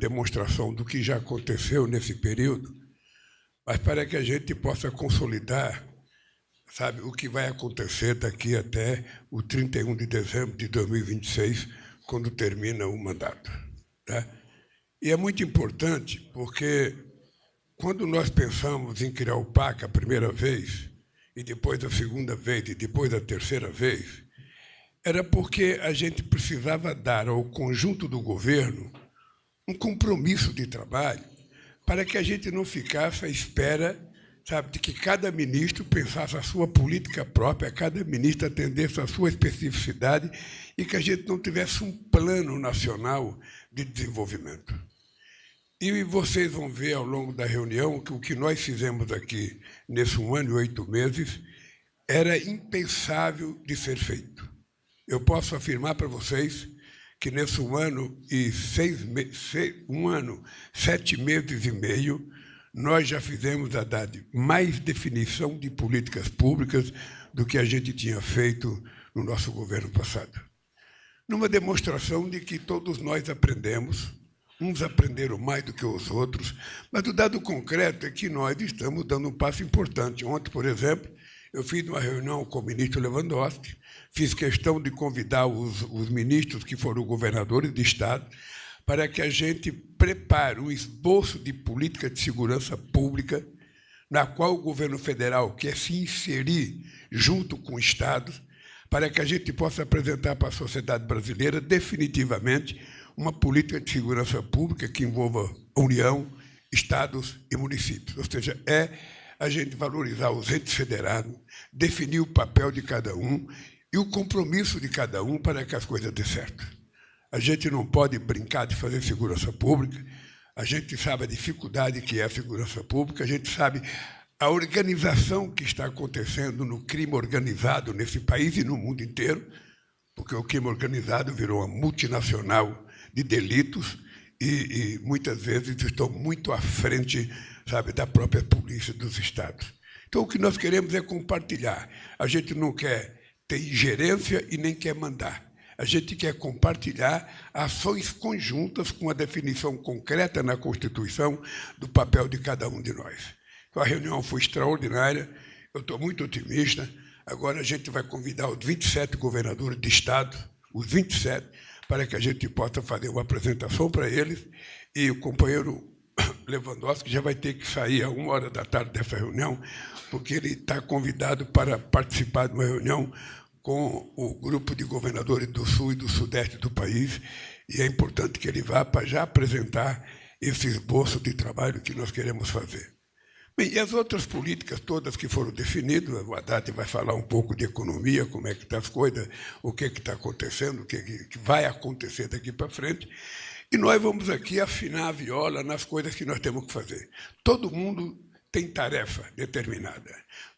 demonstração do que já aconteceu nesse período, mas para que a gente possa consolidar, sabe, o que vai acontecer daqui até o 31 de dezembro de 2026, quando termina o mandato. Tá? E é muito importante porque, quando nós pensamos em criar o PAC a primeira vez, e depois a segunda vez, e depois a terceira vez, era porque a gente precisava dar ao conjunto do governo um compromisso de trabalho para que a gente não ficasse à espera, sabe, de que cada ministro pensasse a sua política própria, cada ministro atendesse a sua especificidade e que a gente não tivesse um plano nacional de desenvolvimento. E vocês vão ver ao longo da reunião que o que nós fizemos aqui nesse 1 ano e 8 meses era impensável de ser feito. Eu posso afirmar para vocês que nesse 1 ano e 7 meses e meio, nós já fizemos a dar mais definição de políticas públicas do que a gente tinha feito no nosso governo passado. Numa demonstração de que todos nós aprendemos, uns aprenderam mais do que os outros, mas o dado concreto é que nós estamos dando um passo importante. Ontem, por exemplo, eu fiz uma reunião com o ministro Lewandowski, fiz questão de convidar os ministros que foram governadores de Estado para que a gente prepare um esboço de política de segurança pública na qual o governo federal quer se inserir junto com estados, para que a gente possa apresentar para a sociedade brasileira definitivamente uma política de segurança pública que envolva a União, estados e municípios. Ou seja, é a gente valorizar os entes federados, definir o papel de cada um e o compromisso de cada um para que as coisas dêem certo. A gente não pode brincar de fazer segurança pública, a gente sabe a dificuldade que é a segurança pública, a gente sabe a organização que está acontecendo no crime organizado nesse país e no mundo inteiro, porque o crime organizado virou uma multinacional de delitos e muitas vezes estão muito à frente, sabe, da própria polícia dos estados. Então, o que nós queremos é compartilhar. A gente não quer ter ingerência e nem quer mandar. A gente quer compartilhar ações conjuntas com a definição concreta na Constituição do papel de cada um de nós. Então, a reunião foi extraordinária, eu estou muito otimista. Agora a gente vai convidar os 27 governadores de Estado, os 27, para que a gente possa fazer uma apresentação para eles, e o companheiro Lewandowski já vai ter que sair às 13h dessa reunião, porque ele está convidado para participar de uma reunião com o grupo de governadores do Sul e do Sudeste do país, e é importante que ele vá para já apresentar esse esboço de trabalho que nós queremos fazer. Bem, e as outras políticas todas que foram definidas, o Haddad vai falar um pouco de economia, como é que estão as coisas, o que está acontecendo, o que vai acontecer daqui para frente, e nós vamos aqui afinar a viola nas coisas que nós temos que fazer. Todo mundo tem tarefa determinada,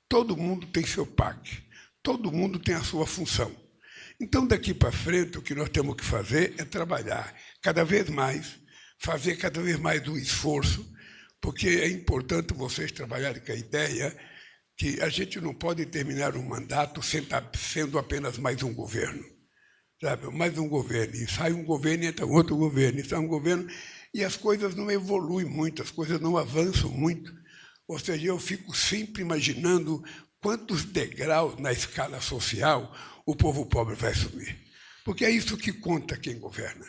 todo mundo tem seu PAC, todo mundo tem a sua função. Então, daqui para frente, o que nós temos que fazer é trabalhar cada vez mais, fazer cada vez mais um esforço, porque é importante vocês trabalharem com a ideia que a gente não pode terminar um mandato sendo apenas mais um governo. Sabe? Mais um governo, e sai um governo e entra outro governo, e sai um governo, e as coisas não evoluem muito, as coisas não avançam muito. Ou seja, eu fico sempre imaginando quantos degraus na escala social o povo pobre vai subir. Porque é isso que conta quem governa.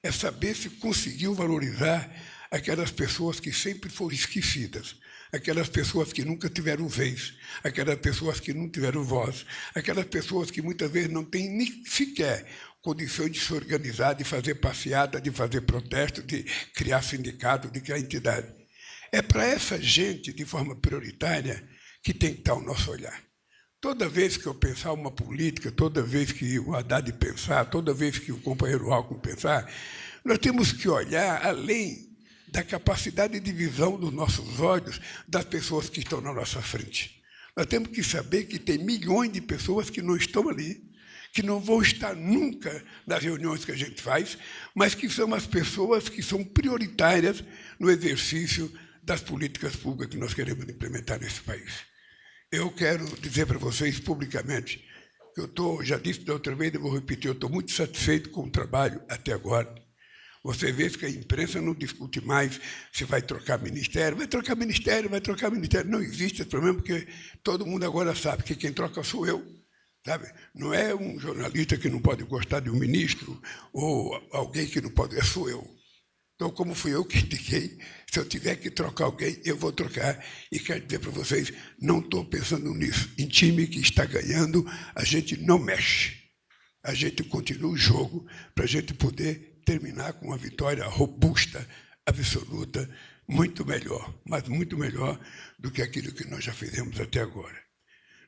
É saber se conseguiu valorizar aquelas pessoas que sempre foram esquecidas, aquelas pessoas que nunca tiveram vez, aquelas pessoas que não tiveram voz, aquelas pessoas que muitas vezes não têm nem sequer condições de se organizar, de fazer passeata, de fazer protesto, de criar sindicato, de criar entidade. É para essa gente, de forma prioritária, que tem que estar o nosso olhar. Toda vez que eu pensar uma política, toda vez que o Haddad pensar, toda vez que o companheiro Alckmin pensar, nós temos que olhar além da capacidade de visão dos nossos olhos das pessoas que estão na nossa frente. Nós temos que saber que tem milhões de pessoas que não estão ali, que não vão estar nunca nas reuniões que a gente faz, mas que são as pessoas que são prioritárias no exercício das políticas públicas que nós queremos implementar nesse país. Eu quero dizer para vocês publicamente que já disse da outra vez, eu vou repetir, eu estou muito satisfeito com o trabalho até agora. Você vê que a imprensa não discute mais se vai trocar ministério, vai trocar ministério, vai trocar ministério. Não existe esse problema, porque todo mundo agora sabe que quem troca sou eu. Sabe? Não é um jornalista que não pode gostar de um ministro ou alguém que não pode, sou eu. Então, como fui eu que indiquei, se eu tiver que trocar alguém, eu vou trocar. E quero dizer para vocês, não estou pensando nisso. Em time que está ganhando, a gente não mexe. A gente continua o jogo para a gente poder terminar com uma vitória robusta, absoluta, muito melhor, mas muito melhor do que aquilo que nós já fizemos até agora.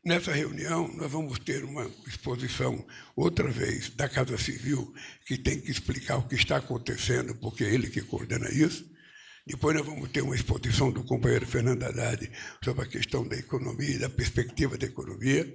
Nessa reunião, nós vamos ter uma exposição, outra vez, da Casa Civil, que tem que explicar o que está acontecendo, porque é ele que coordena isso. Depois nós vamos ter uma exposição do companheiro Fernando Haddad sobre a questão da economia e da perspectiva da economia.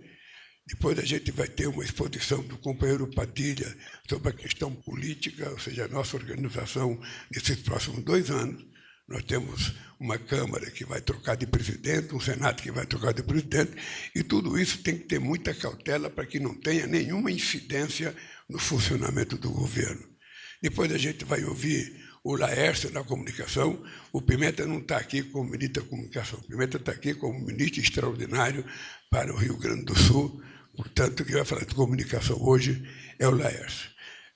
Depois a gente vai ter uma exposição do companheiro Padilha sobre a questão política, ou seja, a nossa organização nesses próximos 2 anos. Nós temos uma Câmara que vai trocar de presidente, um Senado que vai trocar de presidente, e tudo isso tem que ter muita cautela para que não tenha nenhuma incidência no funcionamento do governo. Depois a gente vai ouvir o Laércio na comunicação. O Pimenta não está aqui como ministro da comunicação, o Pimenta está aqui como ministro extraordinário para o Rio Grande do Sul, portanto, quem vai falar de comunicação hoje é o Laércio.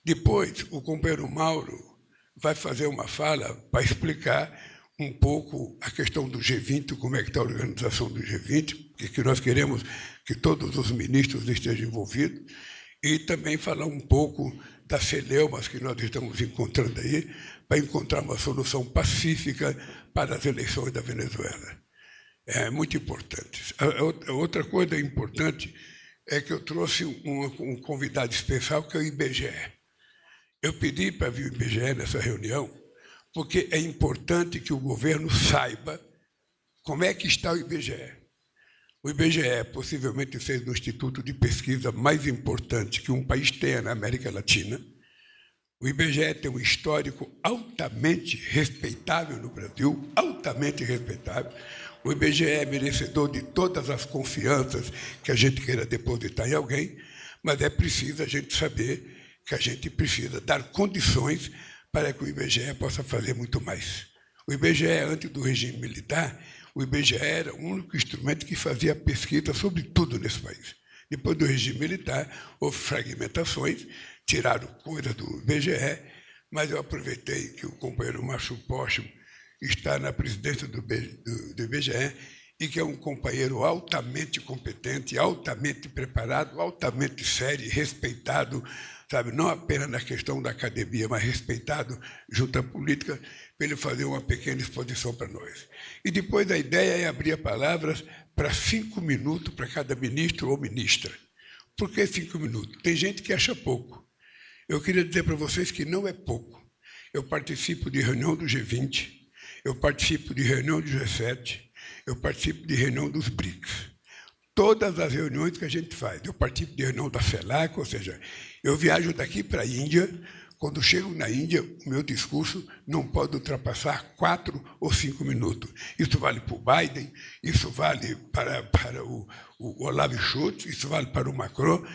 Depois, o companheiro Mauro vai fazer uma fala para explicar um pouco a questão do G20, como é que está a organização do G20, que nós queremos que todos os ministros estejam envolvidos, e também falar um pouco das celeumas que nós estamos encontrando aí, para encontrar uma solução pacífica para as eleições da Venezuela. É muito importante. A outra coisa importante é que eu trouxe um convidado especial, que é o IBGE. Eu pedi para vir o IBGE nessa reunião, porque é importante que o governo saiba como é que está o IBGE. O IBGE possivelmente seja o instituto de pesquisa mais importante que um país tenha na América Latina. O IBGE tem um histórico altamente respeitável no Brasil, altamente respeitável. O IBGE é merecedor de todas as confianças que a gente queira depositar em alguém, mas é preciso a gente saber que a gente precisa dar condições para que o IBGE possa fazer muito mais. O IBGE, antes do regime militar, o IBGE era o único instrumento que fazia pesquisa sobre tudo nesse país. Depois do regime militar, houve fragmentações, tiraram coisas do IBGE, mas eu aproveitei que o companheiro Márcio Póstumo está na presidência do IBGE e que é um companheiro altamente competente, altamente preparado, altamente sério, respeitado, sabe, não apenas na questão da academia, mas respeitado junto à política, para ele fazer uma pequena exposição para nós. E depois a ideia é abrir palavras para 5 minutos para cada ministro ou ministra. Por que 5 minutos? Tem gente que acha pouco. Eu queria dizer para vocês que não é pouco. Eu participo de reunião do G20, eu participo de reunião do G7, eu participo de reunião dos BRICS. Todas as reuniões que a gente faz, eu participo de reunião da CELAC, ou seja, eu viajo daqui para a Índia. Quando chego na Índia, o meu discurso não pode ultrapassar 4 ou 5 minutos. Isso vale para o Biden, isso vale para o Olavo Scholz, isso vale para o Macron.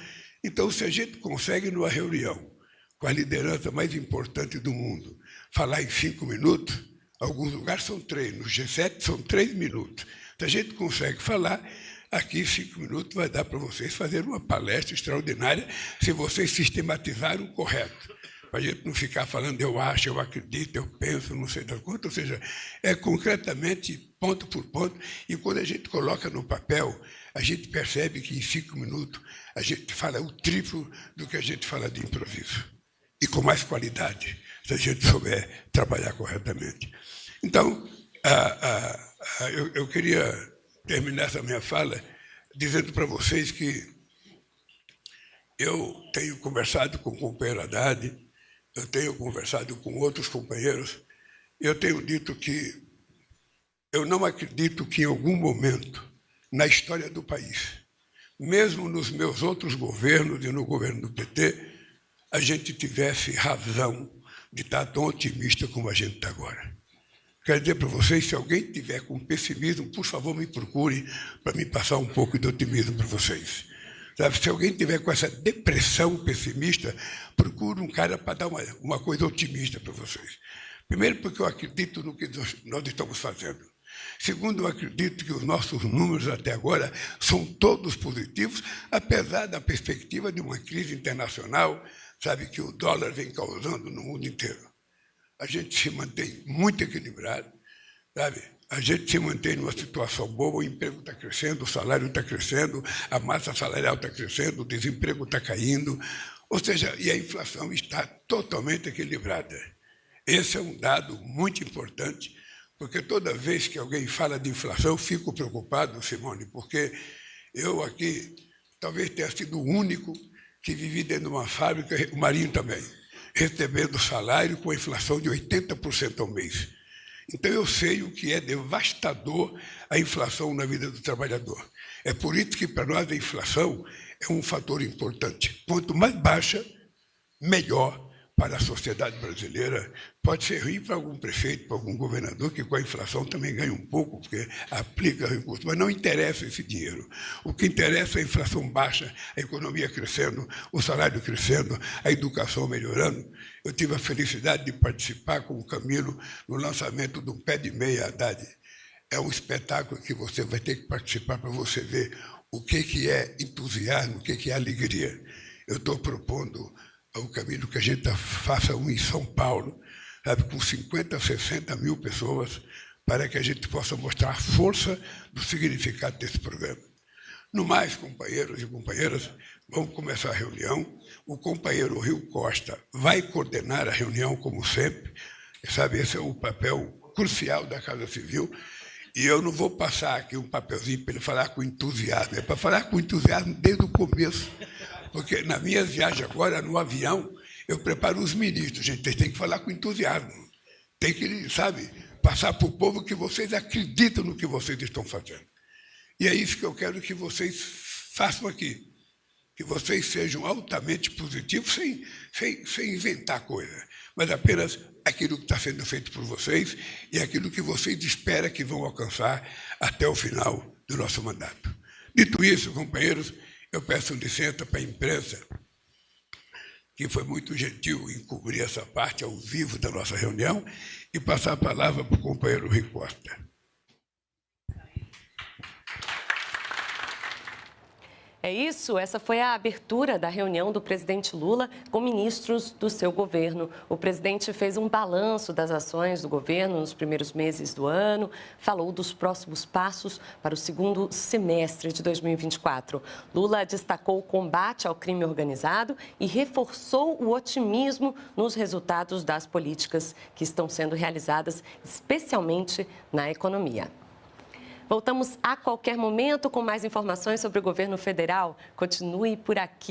Então, se a gente consegue, numa reunião com a liderança mais importante do mundo, falar em 5 minutos, alguns lugares são 3, no G7 são 3 minutos. Se a gente consegue falar, aqui 5 minutos vai dar para vocês fazer uma palestra extraordinária, se vocês sistematizarem o correto. Para a gente não ficar falando eu acho, eu acredito, eu penso, não sei das quantas, ou seja, é concretamente, ponto por ponto, e quando a gente coloca no papel, a gente percebe que em 5 minutos a gente fala o triplo do que a gente fala de improviso, e com mais qualidade, se a gente souber trabalhar corretamente. Então, eu queria terminar essa minha fala dizendo para vocês que eu tenho conversado com o companheiro Haddad, eu tenho conversado com outros companheiros, eu tenho dito que eu não acredito que em algum momento na história do país, mesmo nos meus outros governos e no governo do PT, a gente tivesse razão de estar tão otimista como a gente está agora. Quero dizer para vocês, se alguém tiver com pessimismo, por favor, me procure para me passar um pouco de otimismo para vocês. Sabe, se alguém tiver com essa depressão pessimista, procure um cara para dar uma coisa otimista para vocês. Primeiro, porque eu acredito no que nós estamos fazendo. Segundo, eu acredito que os nossos números até agora são todos positivos, apesar da perspectiva de uma crise internacional, sabe, que o dólar vem causando no mundo inteiro. A gente se mantém muito equilibrado, sabe? A gente se mantém numa situação boa, o emprego está crescendo, o salário está crescendo, a massa salarial está crescendo, o desemprego está caindo, ou seja, e a inflação está totalmente equilibrada. Esse é um dado muito importante, porque toda vez que alguém fala de inflação, eu fico preocupado, Simone, porque eu aqui talvez tenha sido o único que vivi dentro de uma fábrica, o Marinho também, recebendo salário com a inflação de 80% ao mês. Então, eu sei o que é devastador a inflação na vida do trabalhador. É por isso que, para nós, a inflação é um fator importante. Quanto mais baixa, melhor para a sociedade brasileira. Pode ser ruim para algum prefeito, para algum governador, que com a inflação também ganha um pouco, porque aplica recursos, mas não interessa esse dinheiro. O que interessa é a inflação baixa, a economia crescendo, o salário crescendo, a educação melhorando. Eu tive a felicidade de participar com o Camilo no lançamento do Pé de Meia Haddad. É um espetáculo que você vai ter que participar para você ver o que é entusiasmo, o que é alegria. Eu estou propondo ao Camilo que a gente faça um em São Paulo, sabe, com 50, 60 mil pessoas, para que a gente possa mostrar a força do significado desse programa. No mais, companheiros e companheiras, vamos começar a reunião. O companheiro Rio Costa vai coordenar a reunião, como sempre. Sabe, esse é o papel crucial da Casa Civil. E eu não vou passar aqui um papelzinho para ele falar com entusiasmo. É para falar com entusiasmo desde o começo. Porque na minha viagem agora, no avião, eu preparo os ministros. Gente, vocês têm que falar com entusiasmo. Tem que, sabe, passar para o povo que vocês acreditam no que vocês estão fazendo. E é isso que eu quero que vocês façam aqui. Que vocês sejam altamente positivos, sem inventar coisa, mas apenas aquilo que está sendo feito por vocês e aquilo que vocês esperam que vão alcançar até o final do nosso mandato. Dito isso, companheiros, eu peço licença para a imprensa, que foi muito gentil em cobrir essa parte ao vivo da nossa reunião, e passar a palavra para o companheiro Rui Costa. É isso, essa foi a abertura da reunião do presidente Lula com ministros do seu governo. O presidente fez um balanço das ações do governo nos primeiros meses do ano, falou dos próximos passos para o segundo semestre de 2024. Lula destacou o combate ao crime organizado e reforçou o otimismo nos resultados das políticas que estão sendo realizadas, especialmente na economia. Voltamos a qualquer momento com mais informações sobre o governo federal. Continue por aqui.